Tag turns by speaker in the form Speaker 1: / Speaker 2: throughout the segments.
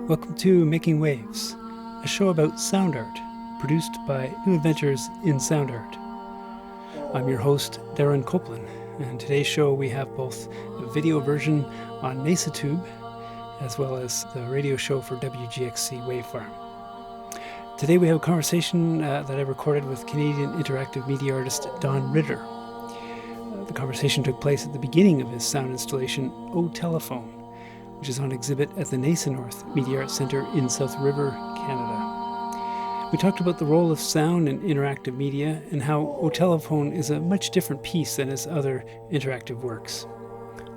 Speaker 1: Welcome to Making Waves, a show about sound art, produced by New Adventures in Sound Art. I'm your host, Darren Copeland, and today's show we have both a video version on NesaTube, as well as the radio show for WGXC Wavefarm. Today we have a conversation that I recorded with Canadian interactive media artist Don Ritter. The conversation took place at the beginning of his sound installation, O Telephone, which is on exhibit at the Nesa North Media Arts Centre in South River, Canada. We talked about the role of sound in interactive media and how O Telephone is a much different piece than his other interactive works.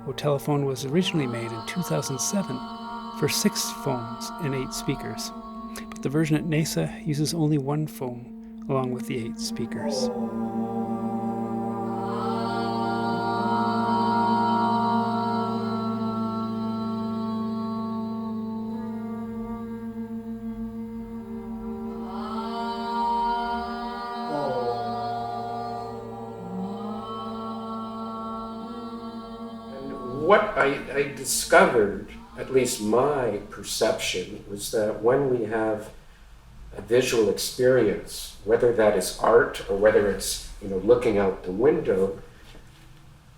Speaker 1: O Telephone was originally made in 2007 for 6 phones and 8 speakers, but the version at Nesa uses only 1 phone along with the 8 speakers.
Speaker 2: What I discovered, at least my perception, was that when we have a visual experience, whether that is art or whether it's looking out the window,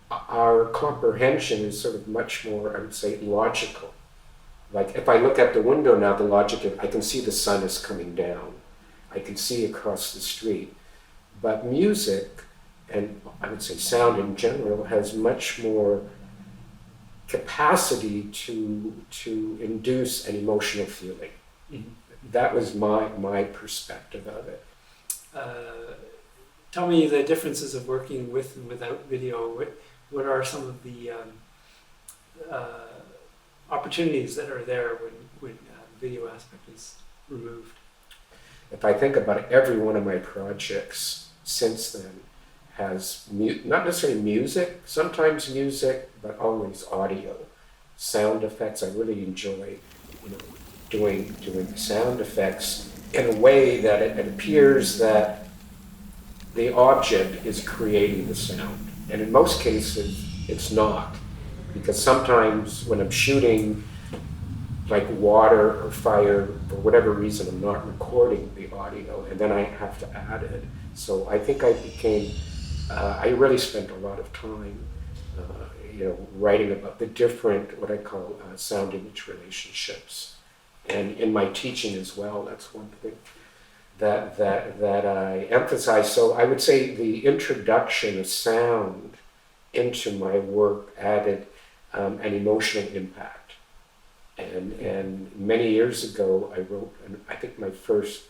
Speaker 2: our comprehension is sort of much more, I would say, logical. Like if I look at the window now, the logic of I can see the sun is coming down, I can see across the street, but music, and I would say sound in general, has much more capacity to induce an emotional feeling. Mm-hmm. That was my perspective of it.
Speaker 1: Tell me the differences of working with and without video. What are some of the opportunities that are there when video aspect is removed?
Speaker 2: If I think about every one of my projects since then has not necessarily music, sometimes music, but always audio, sound effects. I really enjoy, doing sound effects in a way that it appears that the object is creating the sound, and in most cases it's not, because sometimes when I'm shooting like water or fire, for whatever reason, I'm not recording the audio, and then I have to add it. So I think I really spent a lot of time, writing about the different, what I call sound-image relationships. And in my teaching as well, that's one thing that I emphasize. So I would say the introduction of sound into my work added an emotional impact. And many years ago, I wrote, I think my first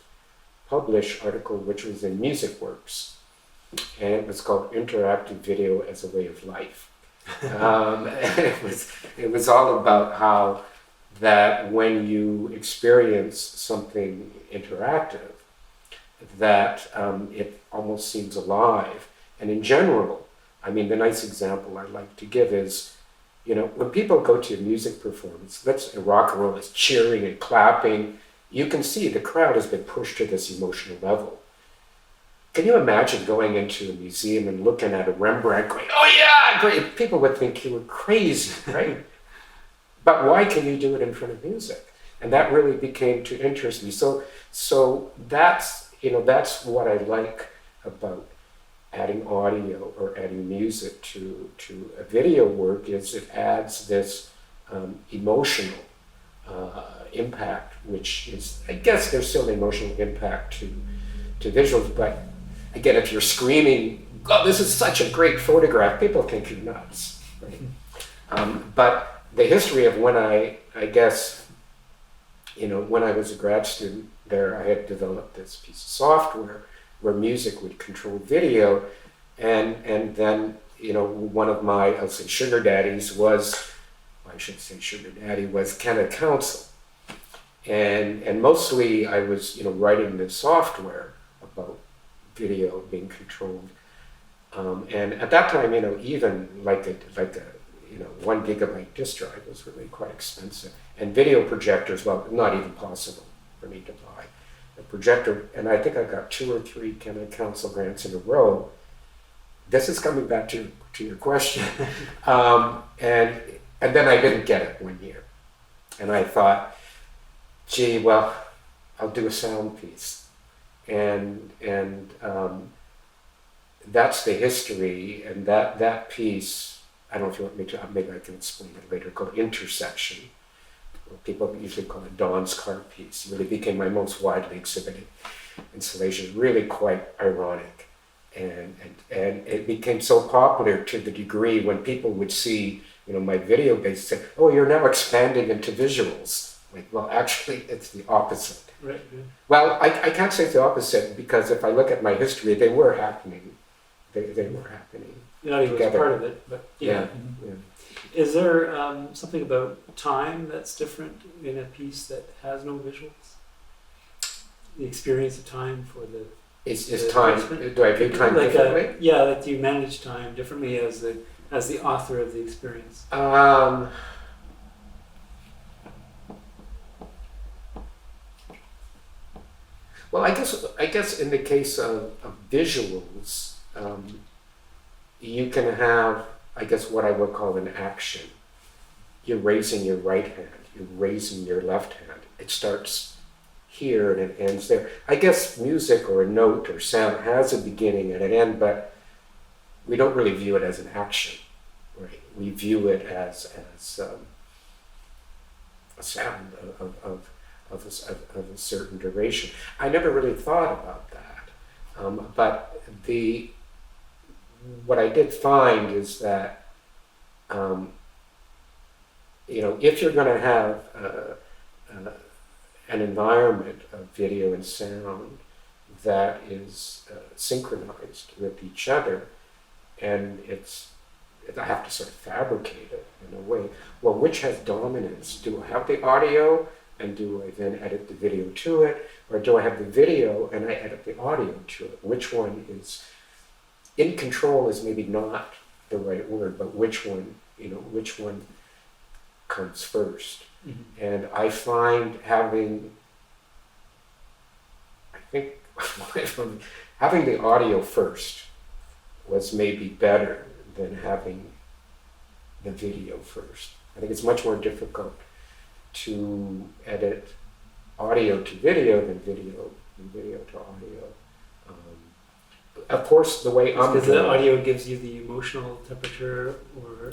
Speaker 2: published article, which was in MusicWorks, and it was called Interactive Video as a Way of Life. And it was all about how that when you experience something interactive, that it almost seems alive. And in general, the nice example I like to give is, when people go to a music performance, let's rock and roll is cheering and clapping, you can see the crowd has been pushed to this emotional level. Can you imagine going into a museum and looking at a Rembrandt going, oh yeah, great. People would think you were crazy, right? But why can you do it in front of music? And that really became to interest me. So that's what I like about adding audio or adding music to a video work, is it adds this emotional impact, which is, I guess there's still an emotional impact to visuals, but again, if you're screaming, oh, this is such a great photograph, people think you're nuts, right? But the history of when I guess, when I was a grad student there, I had developed this piece of software where music would control video, and then, one of my, I'll say, sugar daddies was, I should say sugar daddy, was Canada Council. And mostly I was, writing this software about video being controlled. And at that time, even like a 1 gigabyte disk drive was really quite expensive. And video projectors, well, not even possible for me to buy a projector. And I think I got 2 or 3 Canada Council grants in a row. This is coming back to your question. And then I didn't get it one year. And I thought, gee, well, I'll do a sound piece, and that's the history, and that piece. I don't know if you want me to. Maybe I can explain it later. Called Intersection. People usually call it Don's car piece. It really became my most widely exhibited installation. Really quite ironic, and it became so popular to the degree when people would see, my video, they said, "Oh, you're now expanding into visuals." Like, well, actually, it's the opposite.
Speaker 1: Right. Yeah.
Speaker 2: Well, I can't say it's the opposite, because if I look at my history, they were happening. They were happening.
Speaker 1: The audio was part of it, but yeah.
Speaker 2: Yeah.
Speaker 1: Is there something about time that's different in a piece that has no visuals? The experience of time for the
Speaker 2: Is time? Do I view time differently?
Speaker 1: Yeah, that you manage time differently as the author of the experience.
Speaker 2: Well, I guess in the case of visuals, you can have, I guess, what I would call an action. You're raising your right hand, you're raising your left hand. It starts here and it ends there. I guess music or a note or sound has a beginning and an end, but we don't really view it as an action, right? We view it as a sound of a certain duration. I never really thought about that, but what I did find is that if you're going to have an environment of video and sound that is synchronized with each other, and I have to sort of fabricate it in a way. Well, which has dominance? Do I have the audio, and do I then edit the video to it? Or do I have the video and I edit the audio to it? Which one is in control is maybe not the right word, but which one comes first? Mm-hmm. And I find having the audio first was maybe better than having the video first. I think it's much more difficult to edit audio to video than video to audio. Of course, the way I'm
Speaker 1: because the audio gives you the emotional temperature, or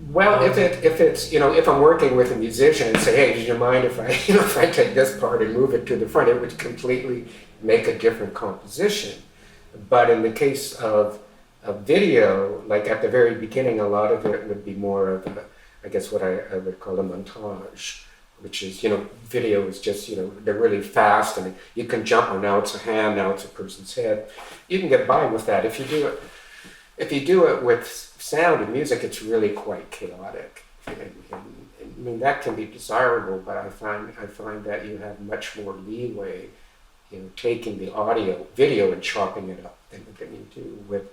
Speaker 2: well, if it's if I'm working with a musician and say, hey, do you mind if I take this part and move it to the front, it would completely make a different composition. But in the case of video, like at the very beginning, a lot of it would be more of I guess what I would call a montage, which is, video is just, they're really fast and you can jump on, now it's a hand, now it's a person's head. You can get by with that. If you do it with sound and music, it's really quite chaotic. And I mean, that can be desirable, but I find that you have much more leeway in taking the video and chopping it up than you do with,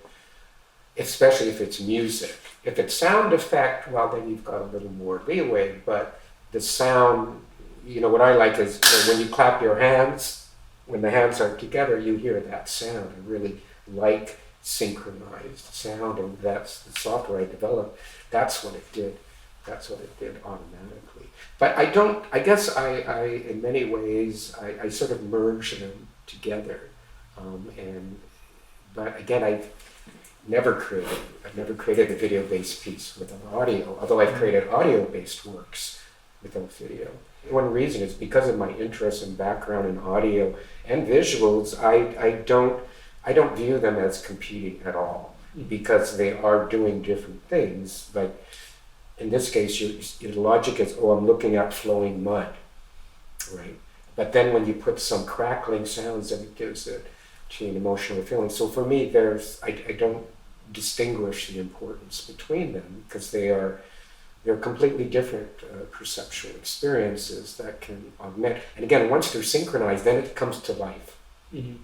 Speaker 2: especially if it's music. If it's sound effect, well, then you've got a little more leeway, but the sound, what I like is when you clap your hands, when the hands are together, you hear that sound. I really like synchronized sound, and that's the software I developed. That's what it did automatically. But I guess I in many ways, I sort of merge them together. But again, I've never created a video-based piece without audio, although I've created audio-based works without video. One reason is because of my interest and background in audio and visuals. I don't view them as competing at all, because they are doing different things. Like in this case, your logic is, I'm looking at flowing mud, right? But then when you put some crackling sounds, then it gives it to an emotional feeling. So for me, I don't distinguish the importance between them, because they're completely different perceptual experiences that can augment. And again, once they're synchronized, then it comes to life. Mm-hmm.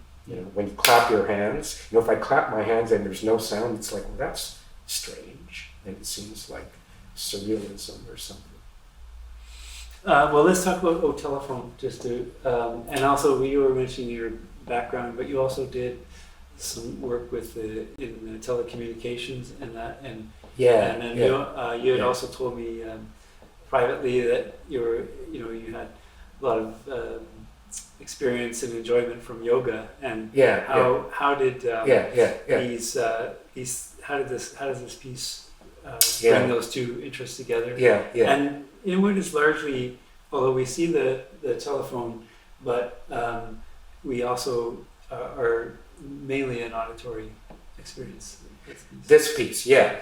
Speaker 2: When you clap your hands, if I clap my hands and there's no sound, it's like, well, that's strange. And it seems like surrealism or something.
Speaker 1: Well, let's talk about Telephone, just to, and also you were mentioning your background, but you also did some work in telecommunications and that, and then you had also told me privately that you had lot of experience and enjoyment from yoga, and
Speaker 2: Yeah,
Speaker 1: how did
Speaker 2: yeah.
Speaker 1: these how does this piece
Speaker 2: Yeah.
Speaker 1: bring those two interests together?
Speaker 2: Yeah, yeah.
Speaker 1: And Inwood is largely, although we see the telephone, but we also are mainly an auditory experience.
Speaker 2: This piece, yeah.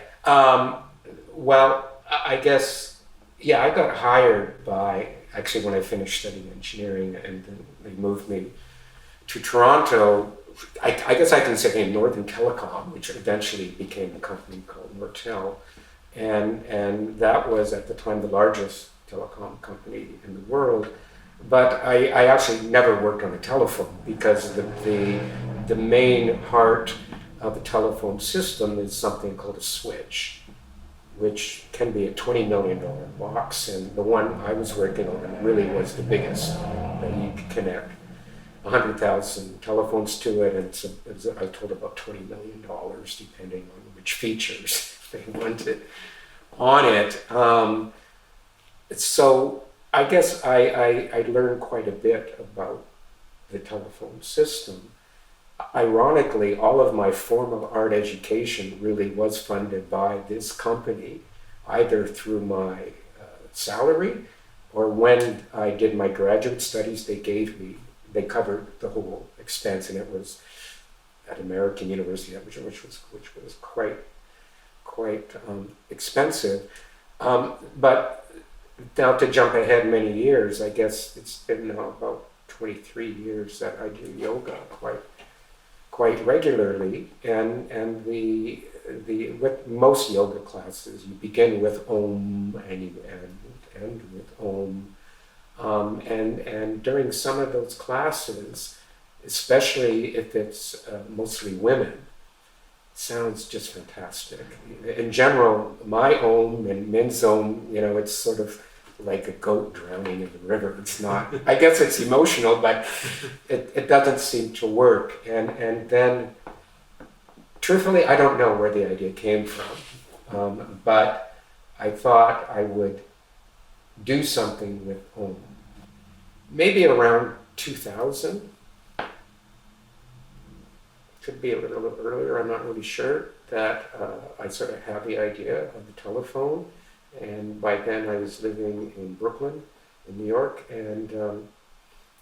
Speaker 2: Well, I guess, yeah, I got hired by, actually when I finished studying engineering, and then they moved me to Toronto. I guess I can say Northern Telecom, which eventually became a company called Nortel. And that was at the time the largest telecom company in the world. But I actually never worked on a telephone, because the main heart of a telephone system is something called a switch, which can be a $20 million box. And the one I was working on really was the biggest that you could connect 100,000 telephones to it. And it's, I told about $20 million, depending on which features they wanted on it. So I guess I learned quite a bit about the telephone system. Ironically, all of my formal art education really was funded by this company, either through my salary, or when I did my graduate studies, they covered the whole expense, and it was at American University, which was quite expensive. But now, to jump ahead many years, I guess it's been now about 23 years that I do yoga quite regularly, and the with most yoga classes, you begin with Om and you end with Om, and during some of those classes, especially if it's mostly women, sounds just fantastic. In general, my Om and men's Om, it's sort of like a goat drowning in the river. It's not, I guess it's emotional, but it doesn't seem to work. And then, truthfully, I don't know where the idea came from, but I thought I would do something with Om. Maybe around 2000. Could be a little earlier, I'm not really sure, that I sort of had the idea of the telephone. And by then I was living in Brooklyn, in New York, and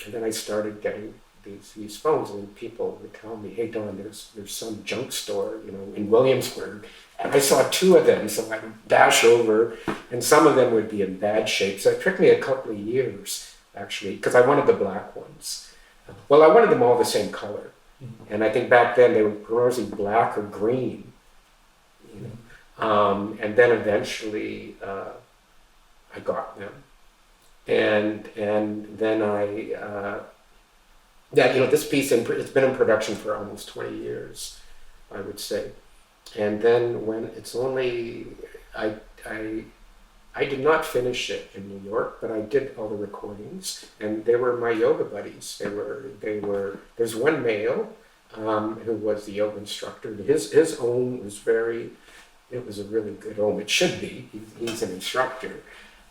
Speaker 2: then I started getting these phones, and people would tell me, "Hey Don, there's some junk store, in Williamsburg," and I saw two of them, so I would dash over, and some of them would be in bad shape. So it took me a couple of years, actually, because I wanted the black ones. Well, I wanted them all the same color, and I think back then they were mostly black or green. And then eventually I got them, and then this piece, it's been in production for almost 20 years, I would say. And then when it's only, I did not finish it in New York, but I did all the recordings, and they were my yoga buddies. They were. There's one male who was the yoga instructor. His Om was it was a really good Om. It should be. He's an instructor.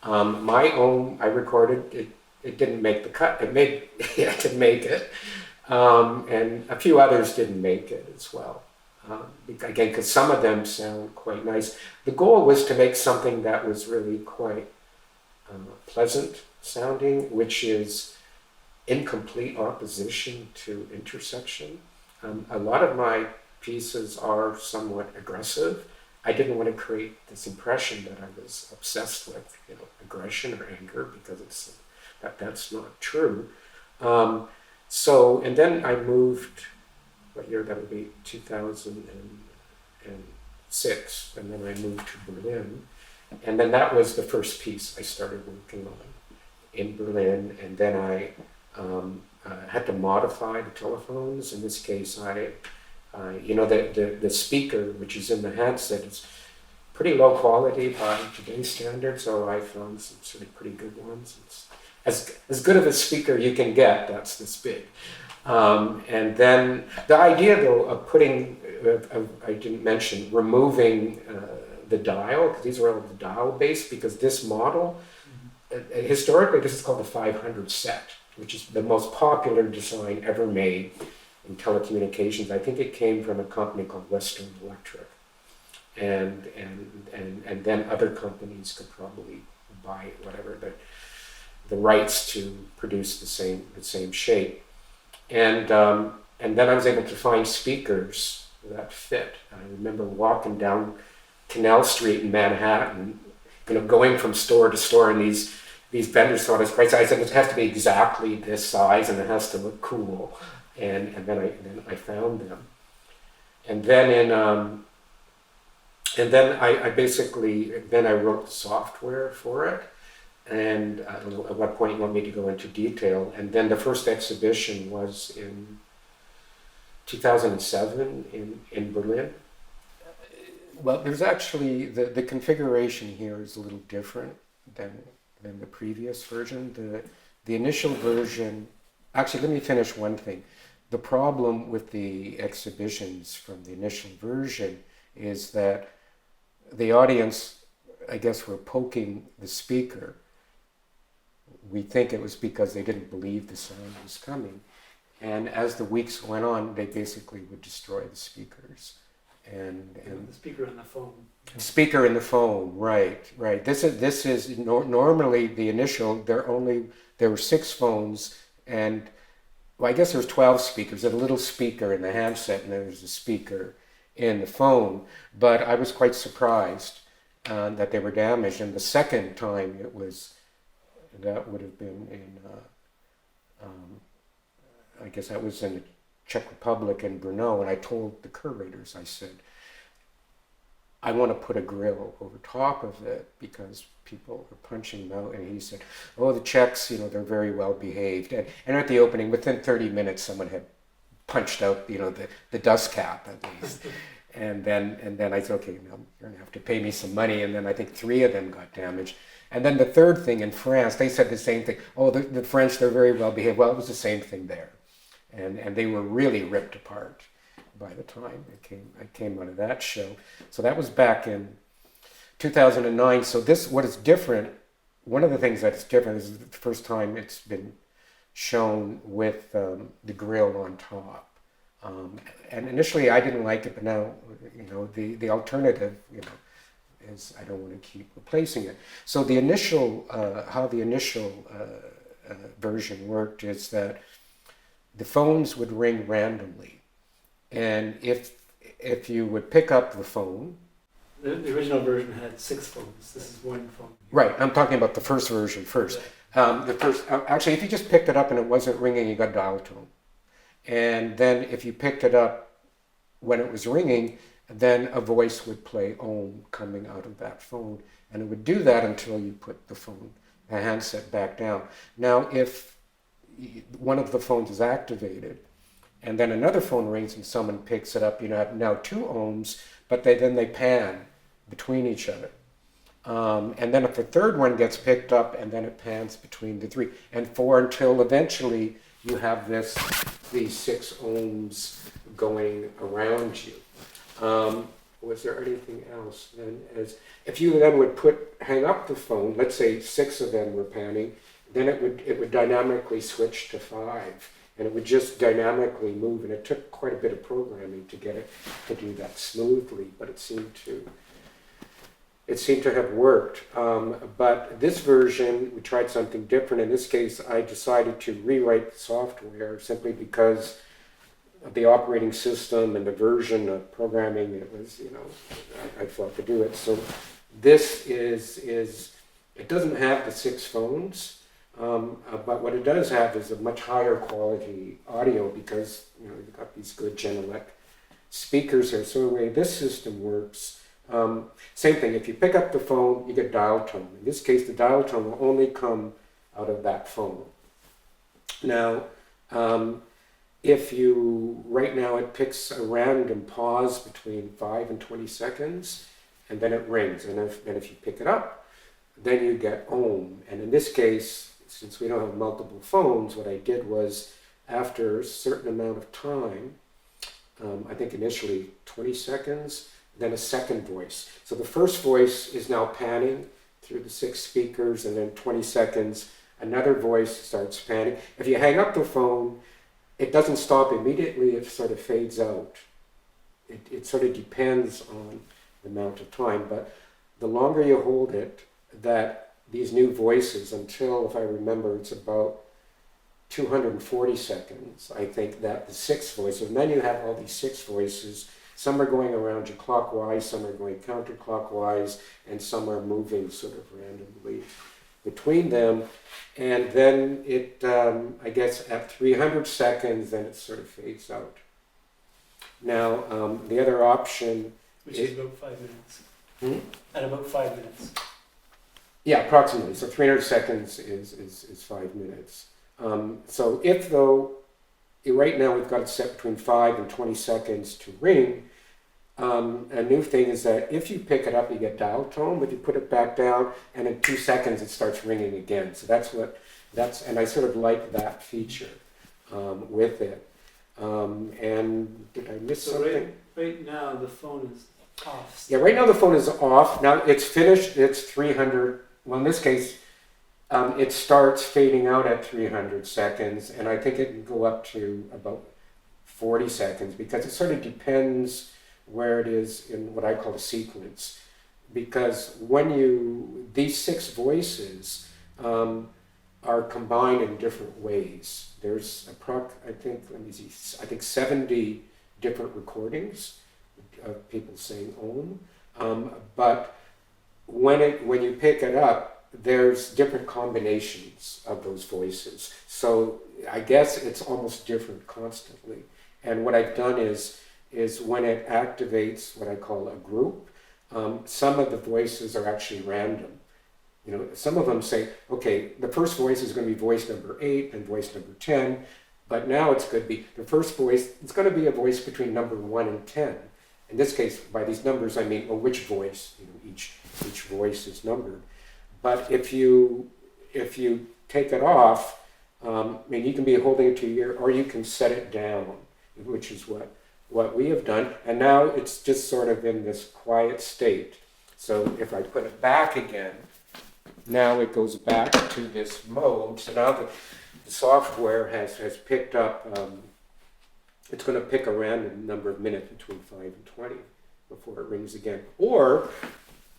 Speaker 2: My Om, I recorded it. It didn't make the cut. It didn't make it, and a few others didn't make it as well. Again, because some of them sound quite nice. The goal was to make something that was really quite pleasant sounding, which is in complete opposition to intersection. A lot of my pieces are somewhat aggressive. I didn't want to create this impression that I was obsessed with, aggression or anger, because that's not true. And then I moved. What year that would be? 2006, and then I moved to Berlin, and then that was the first piece I started working on in Berlin, and then I had to modify the telephones. In this case, the speaker, which is in the handset, is pretty low quality by today's standards, so I found some sort of pretty good ones. It's as good of a speaker you can get, that's this big. And then the idea, though, of I didn't mention, removing the dial, because these are all the dial based, because this model historically, this is called the 500 set, which is the most popular design ever made in telecommunications. I think it came from a company called Western Electric, and then other companies could probably buy it, whatever, but the rights to produce the same shape, and then I was able to find speakers that fit. I remember walking down Canal Street in Manhattan, going from store to store, and these vendors thought it was price. I said it has to be exactly this size, and it has to look cool. And then I found them, and then I basically I wrote the software for it. And I don't know at what point you want me to go into detail. And then the first exhibition was in 2007 in Berlin. Well, there's actually, the configuration here is a little different than the previous version. The initial version, actually let me finish one thing. The problem with the exhibitions from the initial version is that the audience, I guess, were poking the speaker. We think it was because they didn't believe the sound was coming. And as the weeks went on, they basically would destroy the speakers. And
Speaker 1: the speaker in the phone.
Speaker 2: Speaker in the phone, right. This is normally the initial. There were 6 phones, and well, I guess there was 12 speakers. There's a little speaker in the handset, and there's a speaker in the phone. But I was quite surprised that they were damaged. And the second time that would have been in, I guess that was in the Czech Republic in Brno, and I told the curators, I said, I want to put a grill over top of it because people are punching them out. And he said, oh, the Czechs, they're very well behaved. And at the opening, within 30 minutes, someone had punched out, the dust cap at least. And then I said, okay, now you're going to have to pay me some money. And then I think 3 of them got damaged. And then the third thing in France, they said the same thing. Oh, the French, they're very well behaved. Well, it was the same thing there. And they were really ripped apart by the time I came out of that show. So that was back in 2009. So what is different, one of the things that's different is the first time it's been shown with the grill on top. And initially I didn't like it, but now, the alternative, is I don't want to keep replacing it. So the initial, how the initial version worked is that the phones would ring randomly. And if you would pick up the phone...
Speaker 1: The original version had 6 phones. This is 1 phone.
Speaker 2: Right, I'm talking about the first version first. Yeah. Actually, if you just picked it up and it wasn't ringing, you got dial tone. And then if you picked it up when it was ringing, then a voice would play Om coming out of that phone. And it would do that until you put the handset back down. Now, if one of the phones is activated, and then another phone rings and someone picks it up, you have now 2 ohms, but then they pan between each other. And then if the third one gets picked up, and then it pans between the 3 and 4 until eventually you have these 6 ohms going around you. Was there anything else then? If you then would hang up the phone, let's say 6 of them were panning, then it would dynamically switch to 5, and it would just dynamically move. And it took quite a bit of programming to get it to do that smoothly, but it seemed to have worked. But this version, we tried something different. In this case, I decided to rewrite the software simply because of the operating system and the version of programming. It was, I felt to do it. So this is it doesn't have the 6 phones. But what it does have is a much higher quality audio because you've got these good Genelec speakers here. So the way this system works, same thing. If you pick up the phone, you get dial tone. In this case, the dial tone will only come out of that phone. Now, right now it picks a random pause between 5 and 20 seconds, and then it rings. And if you pick it up, then you get Om. And in this case, since we don't have multiple phones, what I did was, after a certain amount of time, I think initially 20 seconds, then a second voice. So the first voice is now panning through the 6 speakers, and then 20 seconds, another voice starts panning. If you hang up the phone, it doesn't stop immediately, it sort of fades out. It sort of depends on the amount of time, but the longer you hold it, that these new voices, until, if I remember, it's about 240 seconds, I think, that the 6 voices, and then you have all these 6 voices. Some are going around you clockwise, some are going counterclockwise, and some are moving sort of randomly between them. And then it, I guess, at 300 seconds, then it sort of fades out. Now, the other option...
Speaker 1: Which is about 5 minutes. At about 5 minutes.
Speaker 2: Yeah, approximately. So 300 seconds is 5 minutes. So if, though, right now we've got it set between 5 and 20 seconds to ring, a new thing is that if you pick it up, you get dial tone, but you put it back down, and in 2 seconds it starts ringing again. So and I sort of like that feature with it. And did I miss something?
Speaker 1: Right now the phone is off.
Speaker 2: Yeah, right now the phone is off. Now it's finished, it's 300, well in this case, it starts fading out at 300 seconds, and I think it can go up to about 40 seconds, because it sort of depends where it is in what I call a sequence. Because these 6 voices are combined in different ways. There's I think 70 different recordings of people saying Om, but when you pick it up, there's different combinations of those voices. So I guess it's almost different constantly. And what I've done is when it activates what I call a group, some of the voices are actually random. You know, some of them say, okay, the first voice is going to be voice number 8 and voice number 10, but now it's going to be the first voice, it's going to be a voice between number 1 and 10. In this case, by these numbers, I mean, well, which voice, you know, each voice is numbered. But if you take it off, I mean, you can be holding it to your ear, or you can set it down, which is what we have done. And now it's just sort of in this quiet state. So if I put it back again, now it goes back to this mode. So now the software has picked up, it's going to pick a random number of minutes between 5 and 20 before it rings again. Or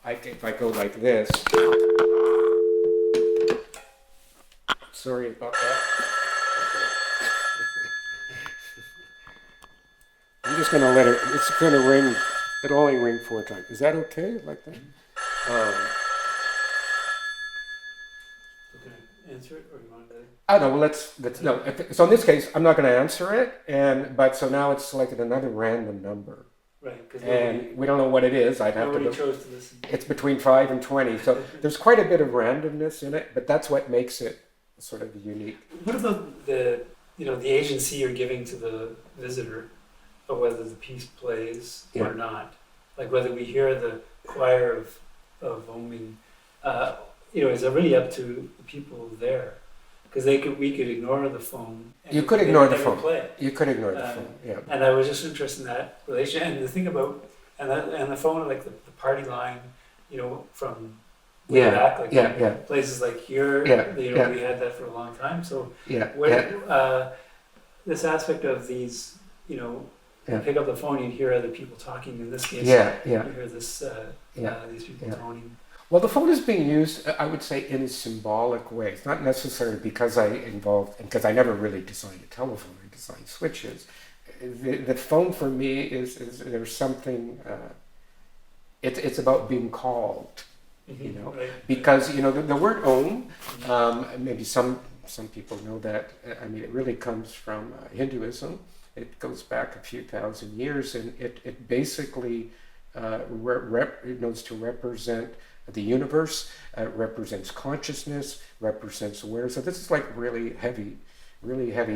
Speaker 2: if I go like this, sorry about that. Okay. I'm just going to let it's going to ring, it'll only ring 4 times. Is that okay, like that?
Speaker 1: Answer it, or you want to?
Speaker 2: Oh no, well let's no. So in this case, I'm not going to answer it, but so now it's selected another random number,
Speaker 1: right?
Speaker 2: And we don't know what it is. I'd have to.
Speaker 1: Nobody chose to listen.
Speaker 2: It's between 5 and 20, so there's quite a bit of randomness in it, but that's what makes it sort of unique.
Speaker 1: What about the agency you're giving to the visitor, of whether the piece plays or not? Like whether we hear the choir of Oming. Is it really up to the people there? Because we could ignore the phone. And
Speaker 2: you could ignore the
Speaker 1: they
Speaker 2: phone.
Speaker 1: Play.
Speaker 2: You could ignore the phone. Yeah.
Speaker 1: And I was just interested in that relation, and the thing about and the phone, like the party line, from way back, like places like here, we had that for a long time. So this aspect of these, you pick up the phone, you hear other people talking. In this case, you hear this these people toning.
Speaker 2: Well, the phone is being used, I would say, in a symbolic way. It's not necessarily because I never really designed a telephone. I designed switches. The phone for me is there's something. It's about being called,
Speaker 1: right.
Speaker 2: Because the word Om. Maybe some people know that. I mean, it really comes from Hinduism. It goes back a few thousand years, and it basically knows to represent the universe, represents consciousness, represents awareness. So this is like really heavy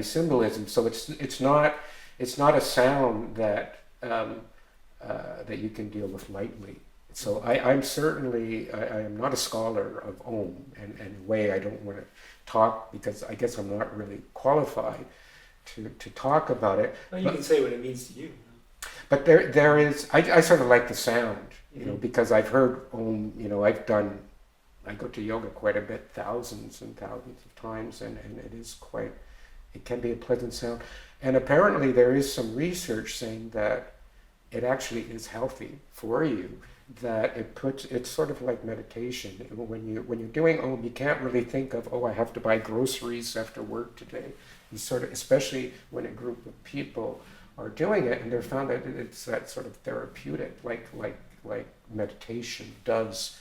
Speaker 2: symbolism. So it's not a sound that that you can deal with lightly. So I'm certainly I am not a scholar of Om, and in a way I don't want to talk because I guess I'm not really qualified to talk about it.
Speaker 1: Well, you can say what it means to you.
Speaker 2: But there is, I sort of like the sound, because I've heard Om, I've done I go to yoga quite a bit, thousands and thousands of times, and it can be a pleasant sound. And apparently there is some research saying that it actually is healthy for you, that it's sort of like meditation. When you're doing Om, you can't really think of, I have to buy groceries after work today. You sort of, especially when a group of people are doing it, and they've found that it's that sort of therapeutic, like meditation does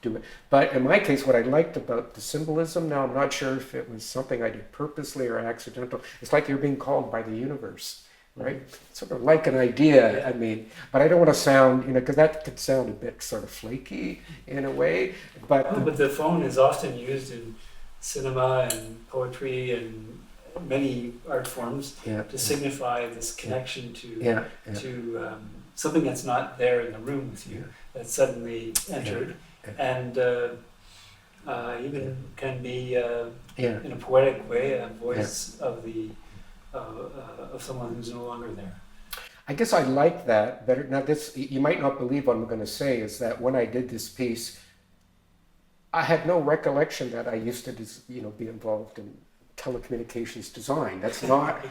Speaker 2: do it. But in my case, what I liked about the symbolism, now I'm not sure if it was something I did purposely or accidental, it's like you're being called by the universe, right? Sort of like an idea, I mean, but I don't want to sound, because that could sound a bit sort of flaky in a way,
Speaker 1: but the phone is often used in cinema and poetry and many art forms to signify this connection to something that's not there in the room with you, that suddenly entered, and even can be in a poetic way a voice of the of someone who's no longer there.
Speaker 2: I guess I like that better. Now, this, you might not believe what I'm going to say, is that when I did this piece, I had no recollection that I used to be involved in telecommunications design. That's not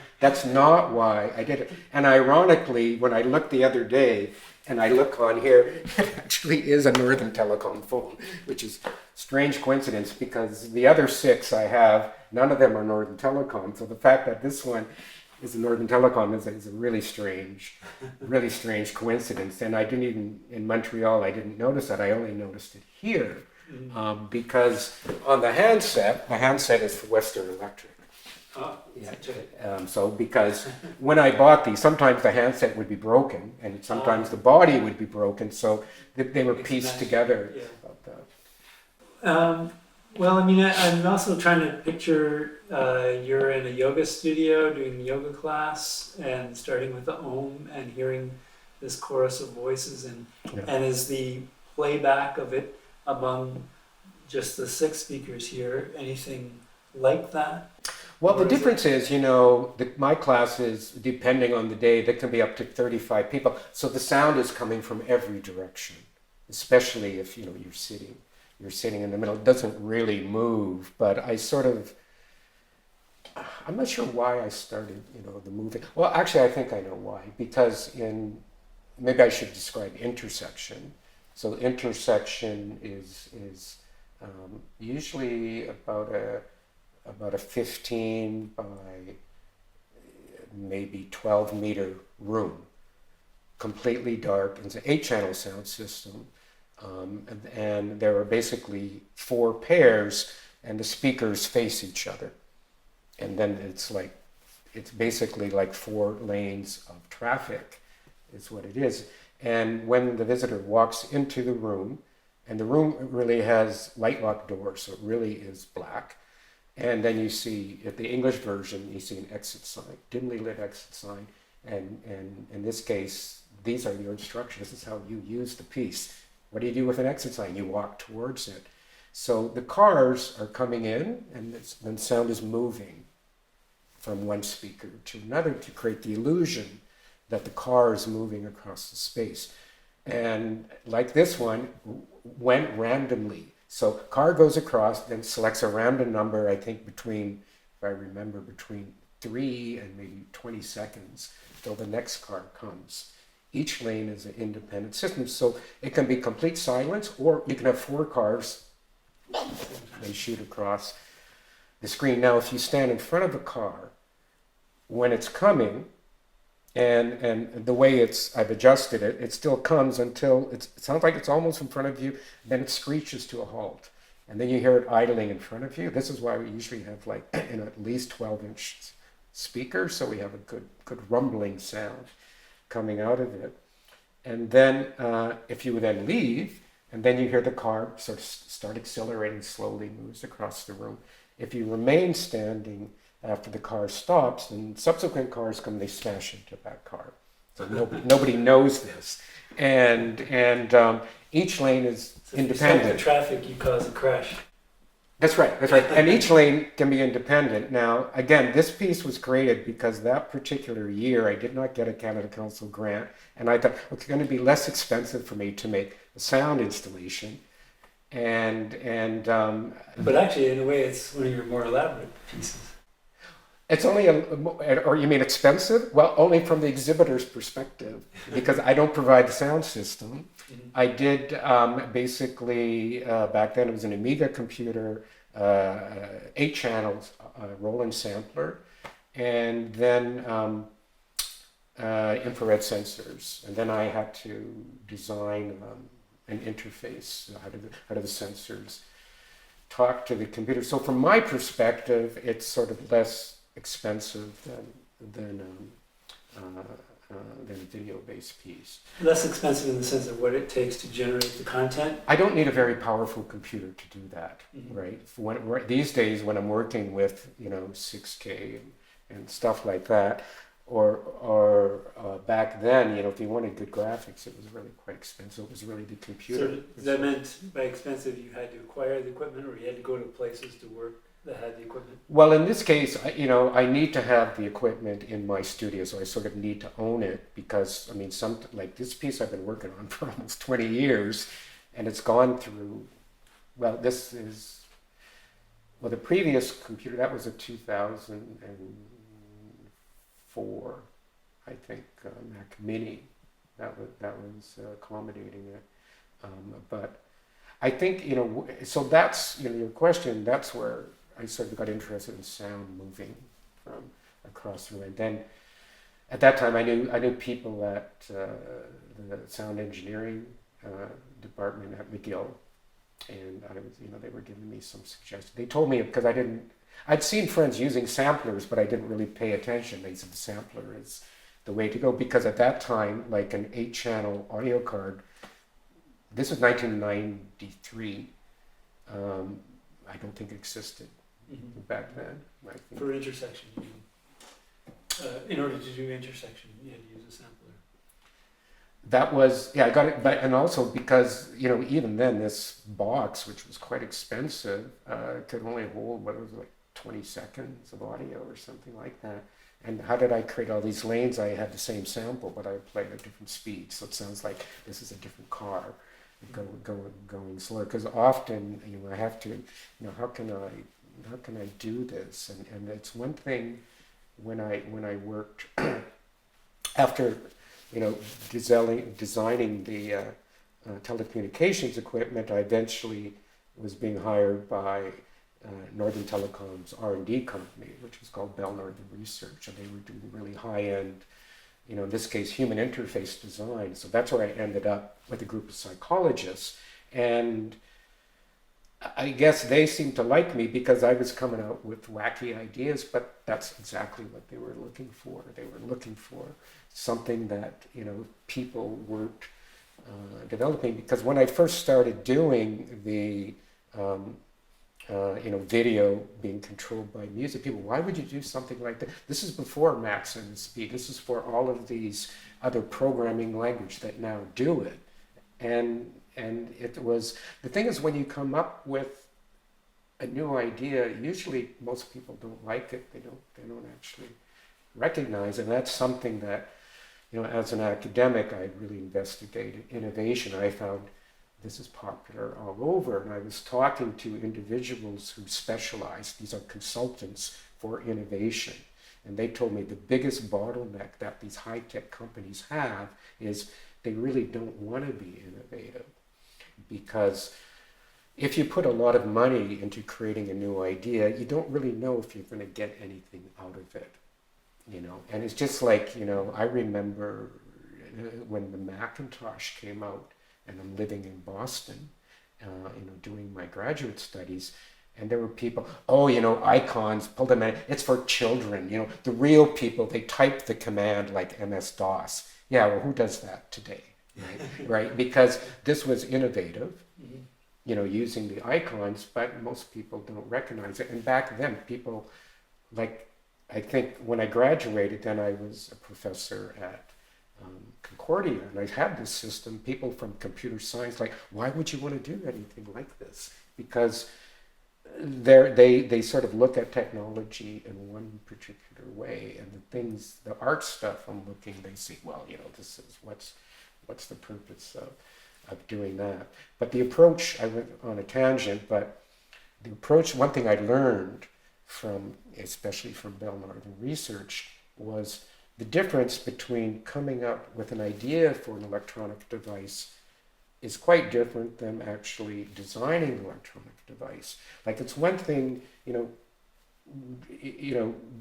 Speaker 2: why I did it. And ironically, when I looked the other day, and I look on here, it actually is a Northern Telecom phone, which is a strange coincidence, because the other 6 I have, none of them are Northern Telecom. So the fact that this one is a Northern Telecom is a really strange coincidence. And I didn't even, in Montreal, I didn't notice that. I only noticed it here. Because on the handset is for Western Electric.
Speaker 1: Oh, yeah.
Speaker 2: So because when I bought these, sometimes the handset would be broken, and sometimes the body would be broken, so they were pieced together.
Speaker 1: Yeah.
Speaker 2: About that.
Speaker 1: Well, I mean, I'm also trying to picture you're in a yoga studio doing a yoga class and starting with the Om and hearing this chorus of voices, and is the playback of it among just the 6 speakers here anything like that?
Speaker 2: Well, the difference is, my classes, depending on the day, there can be up to 35 people. So the sound is coming from every direction, especially if, you're sitting in the middle. It doesn't really move, but I'm not sure why I started, the moving. Well, actually, I think I know why, because maybe I should describe intersection. So intersection is usually about a 15 by maybe 12 meter room, completely dark. It's an 8-channel sound system, and there are basically 4 pairs, and the speakers face each other, and then it's basically like 4 lanes of traffic, is what it is. And when the visitor walks into the room, and the room really has light lock doors, so it really is black. And then you see, at the English version, you see an exit sign, dimly lit exit sign. And in this case, these are your instructions. This is how you use the piece. What do you do with an exit sign? You walk towards it. So the cars are coming in, and then sound is moving from one speaker to another to create the illusion that the car is moving across the space. And like this one, went randomly. So car goes across, then selects a random number, I think between 3 and maybe 20 seconds till the next car comes. Each lane is an independent system, so it can be complete silence, or you can have 4 cars, they shoot across the screen. Now, if you stand in front of a car, when it's coming, and the way I've adjusted it, it still comes until it sounds like it's almost in front of you, then it screeches to a halt. And then you hear it idling in front of you. This is why we usually have at least 12-inch speakers, so we have a good rumbling sound coming out of it. And then if you then leave, and then you hear the car sort of start accelerating, slowly moves across the room. If you remain standing after the car stops, and subsequent cars come, they smash into that car. So nobody knows this. And each lane is independent.
Speaker 1: If you stop the traffic, you cause a crash.
Speaker 2: That's right. And each lane can be independent. Now, again, this piece was created because that particular year I did not get a Canada Council grant, and I thought, it's going to be less expensive for me to make a sound installation and
Speaker 1: But actually, in a way, it's one of your more elaborate pieces.
Speaker 2: it's only or you mean expensive? Well, only from the exhibitor's perspective, because I don't provide the sound system.
Speaker 1: Mhm.
Speaker 2: I did basically back then it was an Amiga computer, 8 channels Roland sampler, and then infrared sensors, and then I had to design an interface. How do the sensors talk to the computer? So from my perspective, it's sort of less expensive than a video-based piece.
Speaker 1: Less expensive in the sense of what it takes to generate the content.
Speaker 2: I don't need a very powerful computer to do that,
Speaker 1: Mhm.
Speaker 2: right? These days, when I'm working with 6K and stuff like that, or back then, if you wanted good graphics, it was really quite expensive. It was really the computer.
Speaker 1: So that meant by expensive, you had to acquire the equipment, or you had to go to places to work that had the equipment?
Speaker 2: Well, in this case, I need to have the equipment in my studio, so I sort of need to own it because, like this piece I've been working on for almost 20 years, and it's gone through, well, the previous computer, that was a 2004, I think, Mac Mini, that was accommodating it. But I think, so that's, your question, that's where I sort of got interested in sound moving from across the room. And then at that time, I knew people at the sound engineering department at McGill, and I was, they were giving me some suggestions. They told me because I'd seen friends using samplers, but I didn't really pay attention. They said the sampler is the way to go because at that time, like an 8-channel audio card. This was 1993. I don't think it existed back then. I think.
Speaker 1: For intersection, in order to do intersection, you had to use a sampler.
Speaker 2: That was, I got it, and also because, even then this box, which was quite expensive, could only hold, 20 seconds of audio or something like that. And how did I create all these lanes? I had the same sample, but I played at different speeds. So it sounds like this is a different car. Going slower because often I have to how can I do this and it's one thing when I worked after designing the telecommunications equipment. I eventually was being hired by Northern Telecom's R&D company, which was called Bell Northern Research, and they were doing really high-end, in this case, human interface design. So that's where I ended up with a group of psychologists. And I guess they seemed to like me because I was coming out with wacky ideas, but that's exactly what they were looking for. They were looking for something that, people weren't developing. Because when I first started doing the video being controlled by music. People, why would you do something like that? This is before Max and Speed. This is for all of these other programming language that now do it. And it was, the thing is when you come up with a new idea, usually most people don't like it. They don't actually recognize it. And that's something that, as an academic, I really investigated innovation. I found this is popular all over, and I was talking to individuals who specialize. These are consultants for innovation, and they told me the biggest bottleneck that these high-tech companies have is they really don't want to be innovative, because if you put a lot of money into creating a new idea, you don't really know if you're going to get anything out of it, And it's just like, I remember when the Macintosh came out, and I'm living in Boston, doing my graduate studies, and there were people, icons, pull them in, it's for children, the real people, they type the command like MS-DOS. Yeah, well, who does that today, right? Right? Because this was innovative, using the icons, but most people don't recognize it. And back then, people, I think when I graduated, then I was a professor at Concordia, and I had this system. People from computer science, why would you want to do anything like this? Because they sort of look at technology in one particular way, and the art stuff I'm looking, they see, well, this is what's the purpose of doing that. But the approach, I went on a tangent, but the approach, one thing I learned from, especially from Bell Northern Research, was the difference between coming up with an idea for an electronic device is quite different than actually designing an electronic device. Like it's one thing,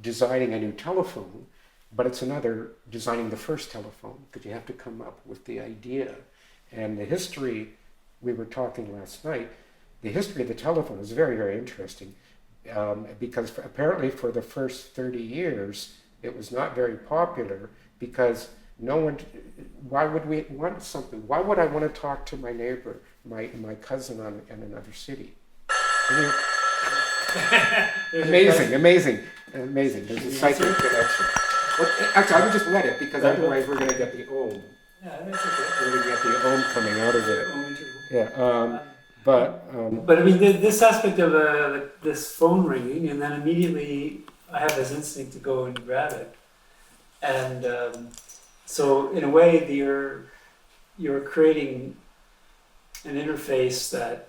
Speaker 2: designing a new telephone, but it's another designing the first telephone, because you have to come up with the idea. And the history, we were talking last night, the history of the telephone is very, very interesting, because apparently for the first 30 years, it was not very popular because no one, why would we want something? Why would I want to talk to my neighbor, my cousin in another city? Amazing. There's a psychic connection. Well, actually, I would just let it, because otherwise we're going to get the ohm.
Speaker 1: Yeah, that's okay.
Speaker 2: We're going to get the ohm coming out of it. Yeah.
Speaker 1: But I mean, this aspect of this phone ringing, and then immediately I have this instinct to go and grab it, and so in a way, you're creating an interface that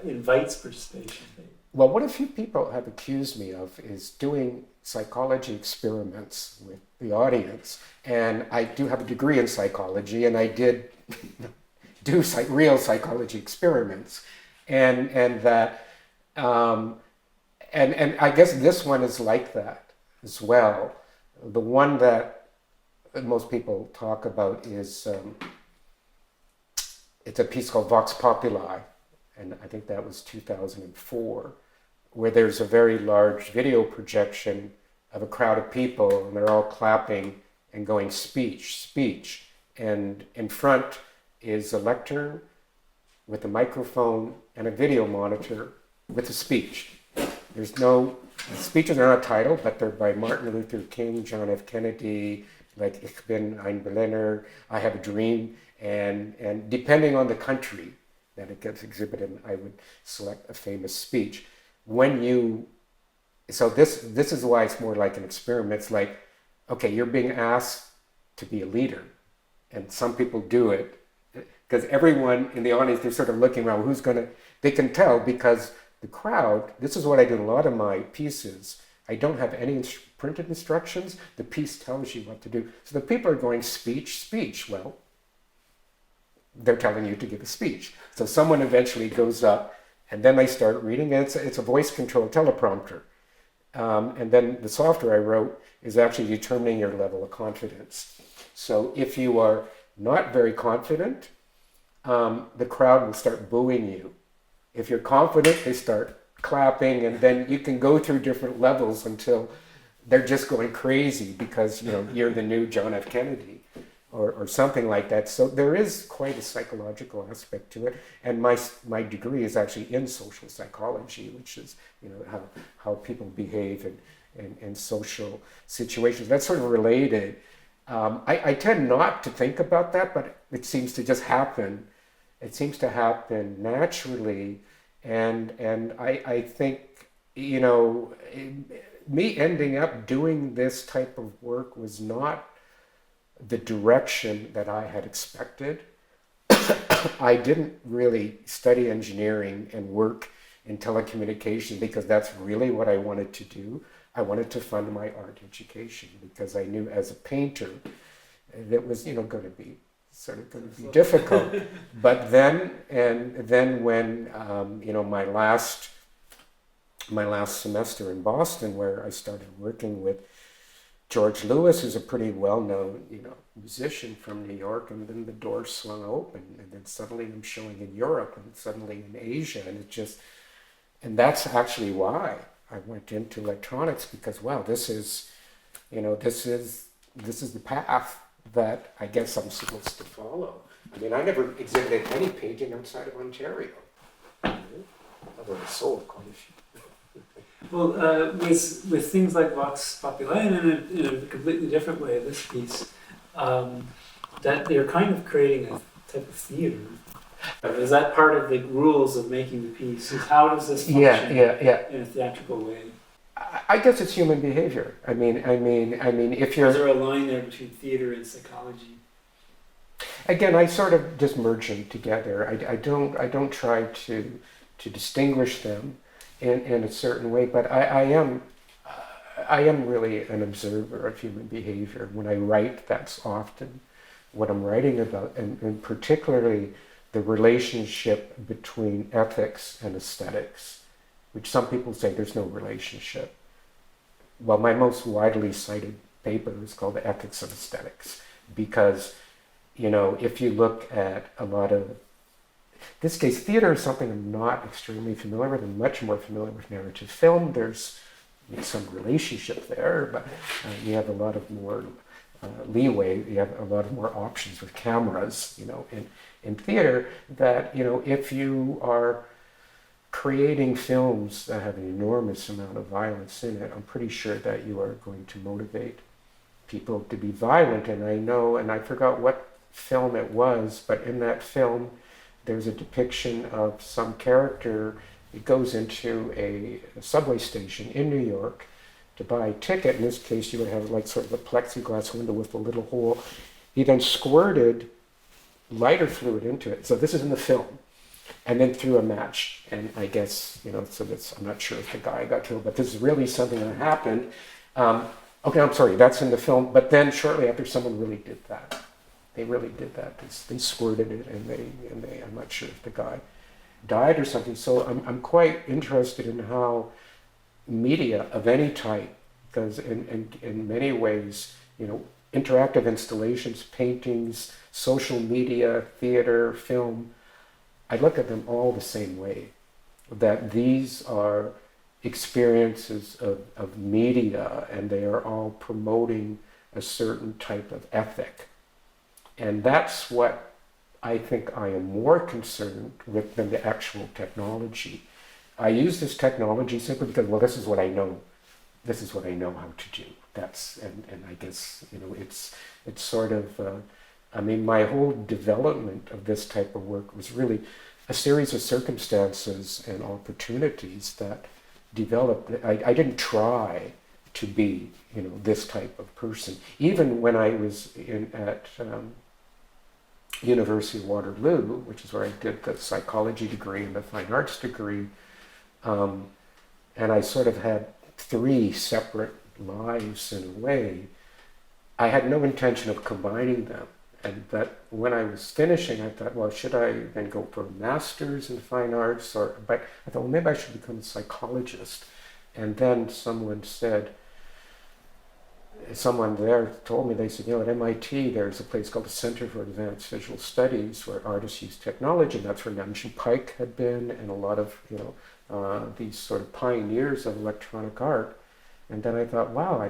Speaker 1: invites participation.
Speaker 2: Well, what a few people have accused me of is doing psychology experiments with the audience, and I do have a degree in psychology, and I did do real psychology experiments, and that, and I guess this one is like that as well. The one that most people talk about is it's a piece called Vox Populi, and I think that was 2004, where there's a very large video projection of a crowd of people, and they're all clapping and going speech, and in front is a lectern with a microphone and a video monitor with a speech. The speeches are not titled, but they're by Martin Luther King, John F. Kennedy, like Ich bin ein Berliner, I Have a Dream, and depending on the country that it gets exhibited, I would select a famous speech. So this is why it's more like an experiment. It's like, okay, you're being asked to be a leader, and some people do it, because everyone in the audience, they're sort of looking around, they can tell, because the crowd, this is what I do in a lot of my pieces, I don't have any printed instructions, the piece tells you what to do. So the people are going speech, well, they're telling you to give a speech. So someone eventually goes up, and then they start reading, and it's a voice-controlled teleprompter. And then the software I wrote is actually determining your level of confidence. So if you are not very confident, the crowd will start booing you. If you're confident, they start clapping, and then you can go through different levels until they're just going crazy because you're the new John F. Kennedy or something like that. So there is quite a psychological aspect to it, and my degree is actually in social psychology, which is how people behave in social situations. That's sort of related. I tend not to think about that, but it seems to just happen. It seems to happen naturally, and I think me ending up doing this type of work was not the direction that I had expected. I didn't really study engineering and work in telecommunications because that's really what I wanted to do. I wanted to fund my art education because I knew as a painter that was going to be difficult. But then when my last semester in Boston, where I started working with George Lewis, who's a pretty well-known musician from New York, and then the doors swung open, and then suddenly I'm showing in Europe, and suddenly in Asia, and that's actually why I went into electronics, because this is the path that I guess I'm supposed to follow. I mean, I never exhibited any painting outside of Ontario. Although I sold quite a few.
Speaker 1: Well, with things like Vox Populi, and in a completely different way, this piece, that they're kind of creating a type of theater. Is that part of the rules of making the piece? How does this function in a theatrical way?
Speaker 2: I guess it's human behavior. I mean, if you're...
Speaker 1: Is there a line there between theater and psychology?
Speaker 2: Again, I sort of just merge them together. I don't try to distinguish them in a certain way, but I am really an observer of human behavior. When I write, that's often what I'm writing about, and particularly the relationship between ethics and aesthetics, which some people say there's no relationship. Well, my most widely cited paper is called The Ethics of Aesthetics, because, if you look at a lot of, in this case, theater is something I'm not extremely familiar with. I'm much more familiar with narrative film. There's some relationship there, but you have a lot of more leeway. You have a lot of more options with cameras, in theater, that, if you are creating films that have an enormous amount of violence in it, I'm pretty sure that you are going to motivate people to be violent. And I know, and I forgot what film it was, but in that film, there's a depiction of some character. It goes into a subway station in New York to buy a ticket. In this case, you would have like sort of a plexiglass window with a little hole. He then squirted lighter fluid into it. So this is in the film. And then threw a match. And I guess, so that's, I'm not sure if the guy got killed, but this is really something that happened. Okay, I'm sorry, that's in the film. But then shortly after, someone really did that. They really did that. They squirted it, and they I'm not sure if the guy died or something. So I'm quite interested in how media of any type, because in many ways, interactive installations, paintings, social media, theater, film, I look at them all the same way, that these are experiences of media, and they are all promoting a certain type of ethic. And that's what I think I am more concerned with than the actual technology. I use this technology simply because, well, this is what I know. This is what I know how to do. And I guess, it's sort of, my whole development of this type of work was really a series of circumstances and opportunities that developed. I didn't try to be, this type of person. Even when I was at University of Waterloo, which is where I did the psychology degree and the fine arts degree, and I sort of had 3 separate lives in a way. I had no intention of combining them. And that when I was finishing, I thought, well, should I then go for a master's in fine arts? But I thought, well, maybe I should become a psychologist. And then someone there told me, they said, at MIT, there's a place called the Center for Advanced Visual Studies where artists use technology. And that's where Namjoon Paik had been, and a lot of, these sort of pioneers of electronic art. And then I thought, wow,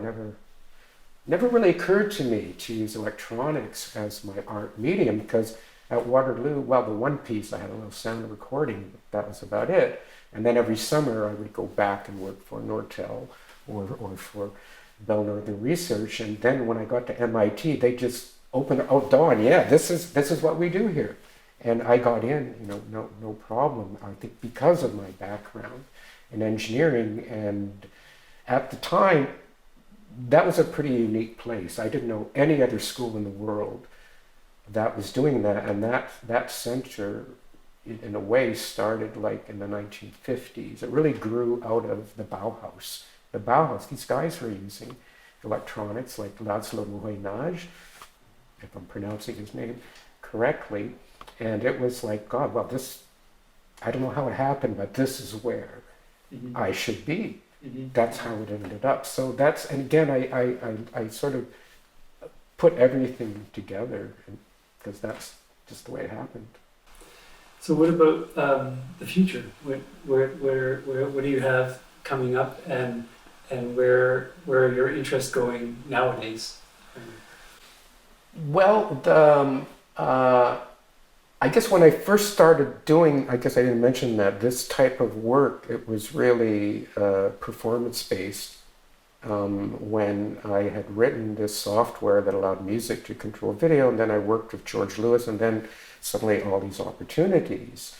Speaker 2: never really occurred to me to use electronics as my art medium, because at Waterloo, well, the one piece, I had a little sound recording, but that was about it. And then every summer I would go back and work for Nortel or for Bell Northern Research. And then when I got to MIT, they just opened, oh, Don, yeah, this is what we do here. And I got in, no problem. I think because of my background in engineering, and at the time, that was a pretty unique place. I didn't know any other school in the world that was doing that. And that center, in a way, started like in the 1950s. It really grew out of the Bauhaus. The Bauhaus, these guys were using electronics like Laszlo Moholy-Nagy, if I'm pronouncing his name correctly. And it was like, God, well, I don't know how it happened, but this is where I should be. That's how it ended up. So and again, I sort of put everything together, because that's just the way it happened.
Speaker 1: So what about the future? What do you have coming up, and where are your interests going nowadays?
Speaker 2: Well, I guess when I first started doing, I guess I didn't mention that, this type of work, it was really performance-based. When I had written this software that allowed music to control video, and then I worked with George Lewis, and then suddenly all these opportunities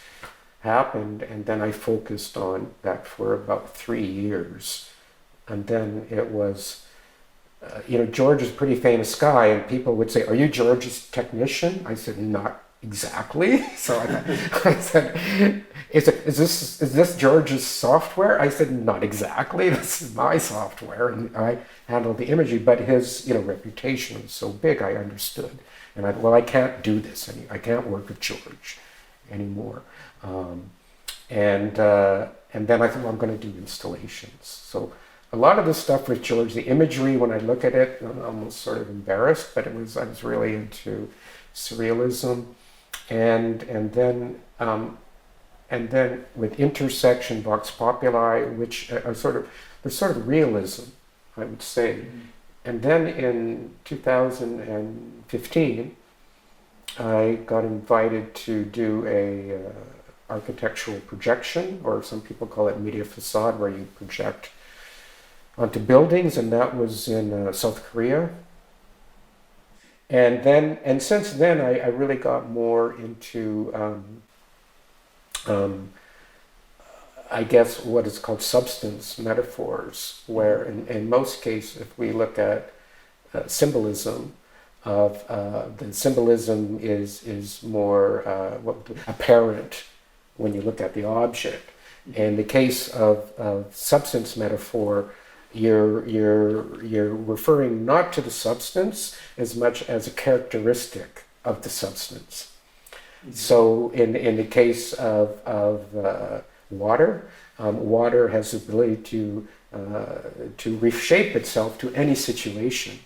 Speaker 2: happened, and then I focused on that for about 3 years. And then it was George is a pretty famous guy, and people would say, "Are you George's technician?" I said, "Not exactly." So I said, "Is this George's software?" I said, "Not exactly. This is my software, and I handle the imagery." But his reputation was so big, I understood, and I can't do this I can't work with George anymore. And then I thought, well, I'm going to do installations. So a lot of the stuff with George, the imagery, when I look at it, I'm almost sort of embarrassed, but I was really into surrealism, and then with intersection, Vox Populi, which are sort of realism, I would say. Mm-hmm. And then in 2015, I got invited to do a architectural projection, or some people call it media facade, where you project onto buildings, and that was in South Korea. And since then, I really got more into, I guess, what is called substance metaphors, where in most cases, if we look at symbolism, the symbolism is more apparent when you look at the object. In the case of substance metaphor, you're referring not to the substance as much as a characteristic of the substance. Mm-hmm. So in the case of water, water has the ability to reshape itself to any situation.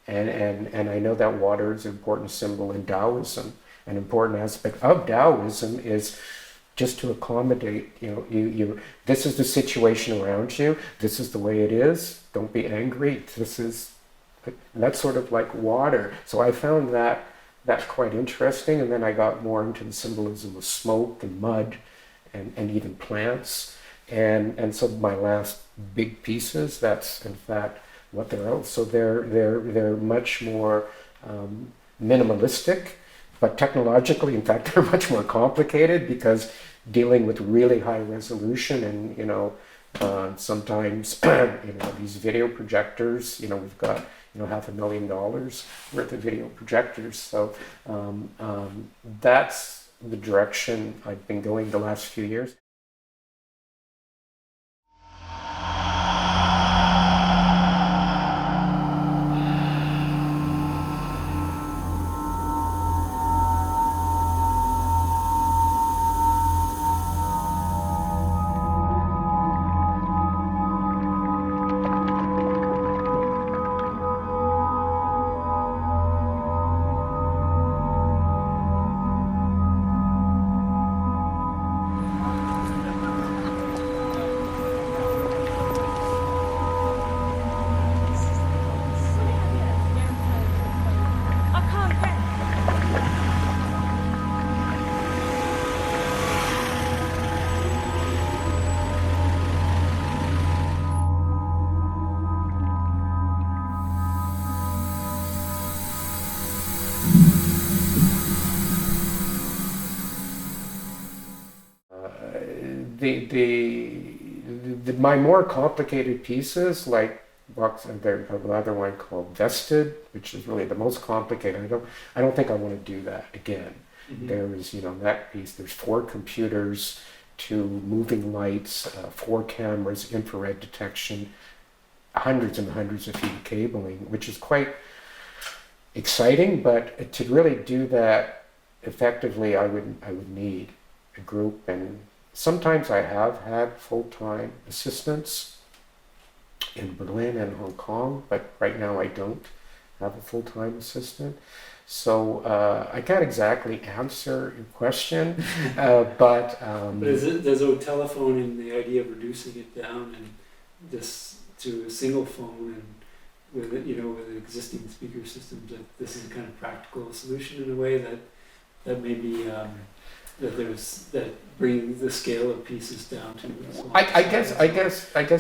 Speaker 2: And I know that water is an important symbol in Taoism. An important aspect of Taoism is just to accommodate, you. This is the situation around you. This is the way it is. Don't be angry. That's sort of like water. So I found that quite interesting. And then I got more into the symbolism of smoke and mud, and even plants. And so my last big pieces, that's in fact what they're out. So they're much more minimalistic, but technologically, in fact, they're much more complicated, because dealing with really high resolution and sometimes these video projectors, we've got $500,000 worth of video projectors. So that's the direction I've been going the last few years. My more complicated pieces, like there's another one called Vested, which is really the most complicated. I don't think I want to do that again. Mm-hmm. There is, that piece. There's 4 computers, 2 moving lights, 4 cameras, infrared detection, hundreds and hundreds of feet of cabling, which is quite exciting. But to really do that effectively, I would need a group. And sometimes I have had full-time assistants in Berlin and Hong Kong, but right now I don't have a full-time assistant. So I can't exactly answer your question, but
Speaker 1: there's a telephone and the idea of reducing it down and this to a single phone, and with existing speaker systems, that this is a kind of practical solution in a way that maybe that brings the scale of pieces down to.
Speaker 2: I guess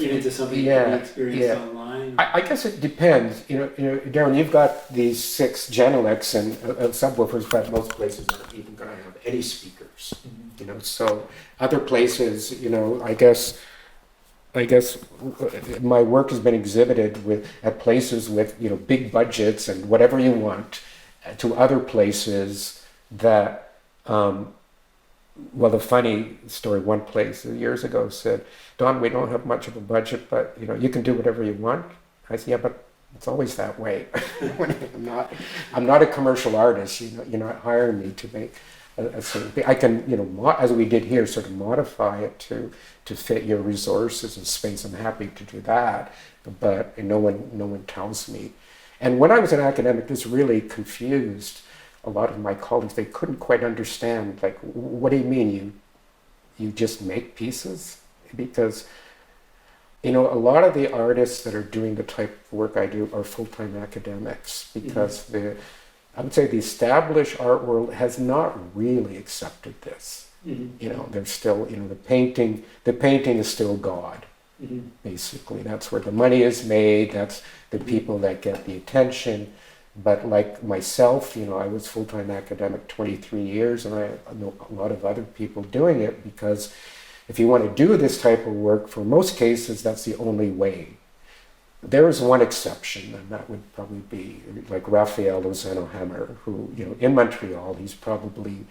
Speaker 1: even to something you experienced online.
Speaker 2: I guess it depends. Darren, you've got these 6 Genelecs and subwoofers, but most places aren't even going to have any speakers. Mm-hmm. So other places, I guess I guess my work has been exhibited at places with big budgets and whatever you want, to other places that well, the funny story, one place years ago said, Don, we don't have much of a budget, but you can do whatever you want. I said, yeah, but it's always that way. I'm not a commercial artist. You're not hiring me to make a certain thing. I can, as we did here, sort of modify it to fit your resources and space. I'm happy to do that, but no one tells me. And when I was an academic, this really confused a lot of my colleagues. They couldn't quite understand, like, what do you mean you just make pieces? Because a lot of the artists that are doing the type of work I do are full-time academics, because I would say the established art world has not really accepted this. They're still, the painting is still God. Basically, that's where the money is made. That's the people that get the attention. But like myself, I was full-time academic 23 years, and I know a lot of other people doing it, because if you want to do this type of work, for most cases, that's the only way. There is one exception, and that would probably be like Raphael Lozano-Hammer, who, in Montreal, he's probably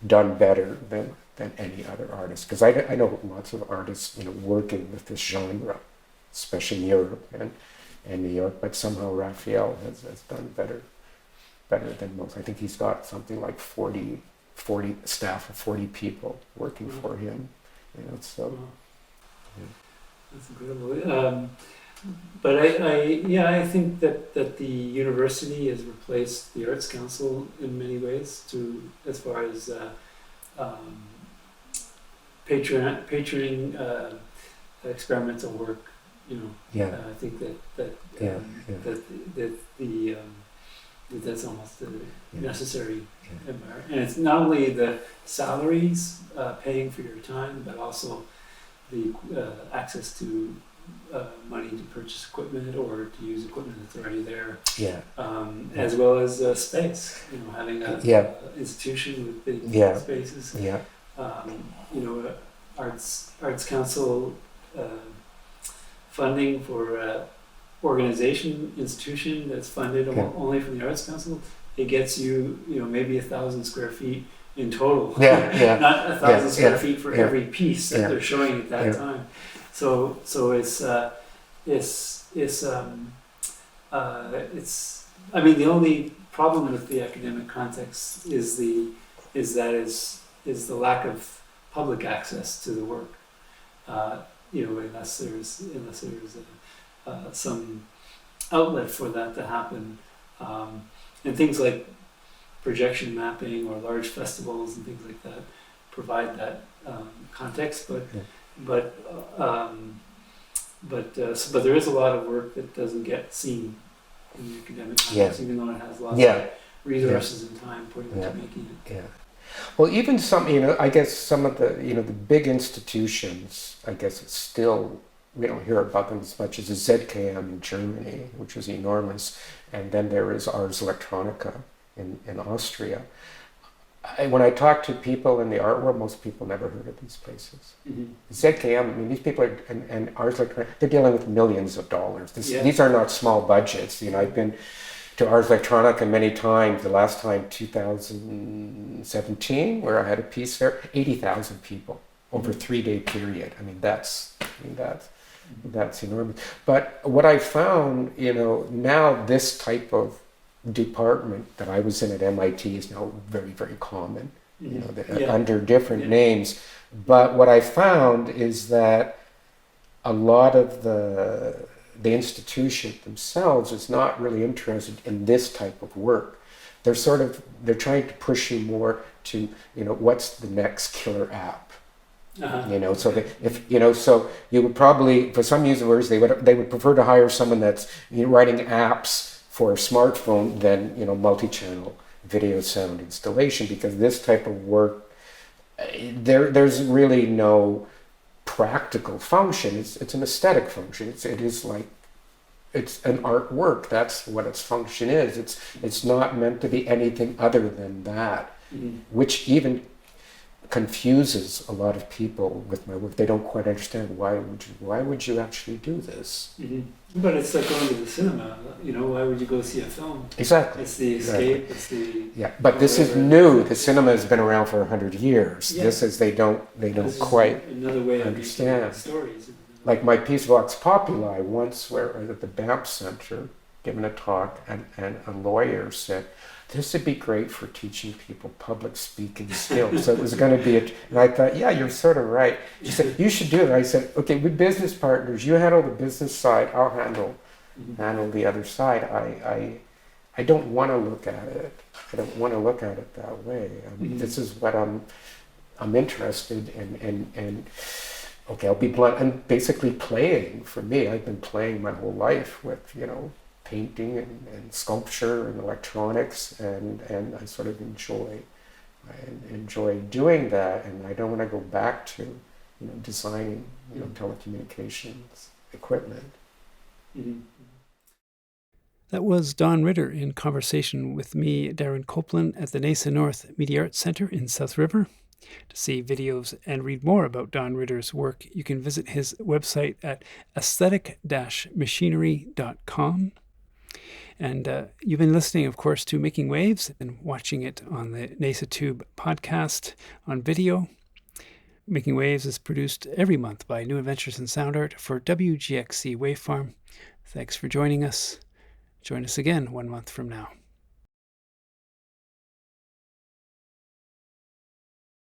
Speaker 2: done better than any other artist. Because I know lots of artists, working with this genre, especially in Europe and New York, but somehow Raphael has done better than most. I think he's got something like 40 staff of 40 people working for him. So.
Speaker 1: That's incredible. But I think that the university has replaced the Arts Council in many ways, as far as patroning experimental work. I think that's almost a necessary environment. And it's not only the salaries paying for your time, but also the access to money to purchase equipment or to use equipment that's already there. As well as space. Having an institution with big spaces. Arts Council funding for organization, institution that's funded only from the Arts Council, it gets you, maybe 1,000 square feet in total. Not 1,000 square feet for every piece that they're showing at that time. So it's I mean, the only problem with the academic context is the lack of public access to the work. Unless there's some outlet for that to happen, and things like projection mapping or large festivals and things like that provide that context. But there is a lot of work that doesn't get seen in the academic context, even though it has lots of resources and time put into making it.
Speaker 2: Well, even some, I guess some of the, the big institutions, I guess it's still, we don't hear about them as much as the ZKM in Germany, which is enormous. And then there is Ars Electronica in Austria. When I talk to people in the art world, most people never heard of these places. ZKM, I mean, these people are, and Ars Electronica, they're dealing with millions of dollars. These are not small budgets. I've been to Ars Electronica many times. The last time, 2017, where I had a piece there, 80,000 people over a 3-day period. I mean, that's enormous. But what I found, now this type of department that I was in at MIT is now very, very common, under different names. But what I found is that a lot of the institution themselves is not really interested in this type of work. They're trying to push you more to, what's the next killer app? So so you would probably, for some users, they would prefer to hire someone that's writing apps for a smartphone than multi-channel video sound installation, because this type of work, there's really no practical function. It's an aesthetic function. It's an artwork. That's what its function is. It's not meant to be anything other than that. Which even confuses a lot of people with my work. They don't quite understand why would you actually do this?
Speaker 1: Mm-hmm. But it's like going to the cinema. Why would you go see a film?
Speaker 2: Exactly.
Speaker 1: It's the escape. It's the
Speaker 2: But this is new. The cinema has been around for 100 years. Yeah. This is they don't quite
Speaker 1: another way
Speaker 2: understand
Speaker 1: of stories.
Speaker 2: Like my piece Vox Populi once, where I was at the Banff Center giving a talk, and a lawyer said, this would be great for teaching people public speaking skills. So it was going to be and I thought, yeah, you're sort of right. She said, you should do it. I said, okay, with business partners, you handle the business side, I'll handle the other side. I don't want to look at it. I don't want to look at it that way. This is what I'm interested in, and okay, I'll be blunt. And basically playing, for me, I've been playing my whole life with, painting and sculpture and electronics, and I sort of enjoy doing that, and I don't want to go back to designing telecommunications equipment.
Speaker 1: Mm-hmm. That was Don Ritter in conversation with me, Darren Copeland, at the NASA North Media Arts Centre in South River. To see videos and read more about Don Ritter's work, you can visit his website at aesthetic-machinery.com. And you've been listening, of course, to Making Waves and watching it on the NASATube podcast on video. Making Waves is produced every month by New Adventures in Sound Art for WGXC Waveform. Thanks for joining us. Join us again 1 month from now.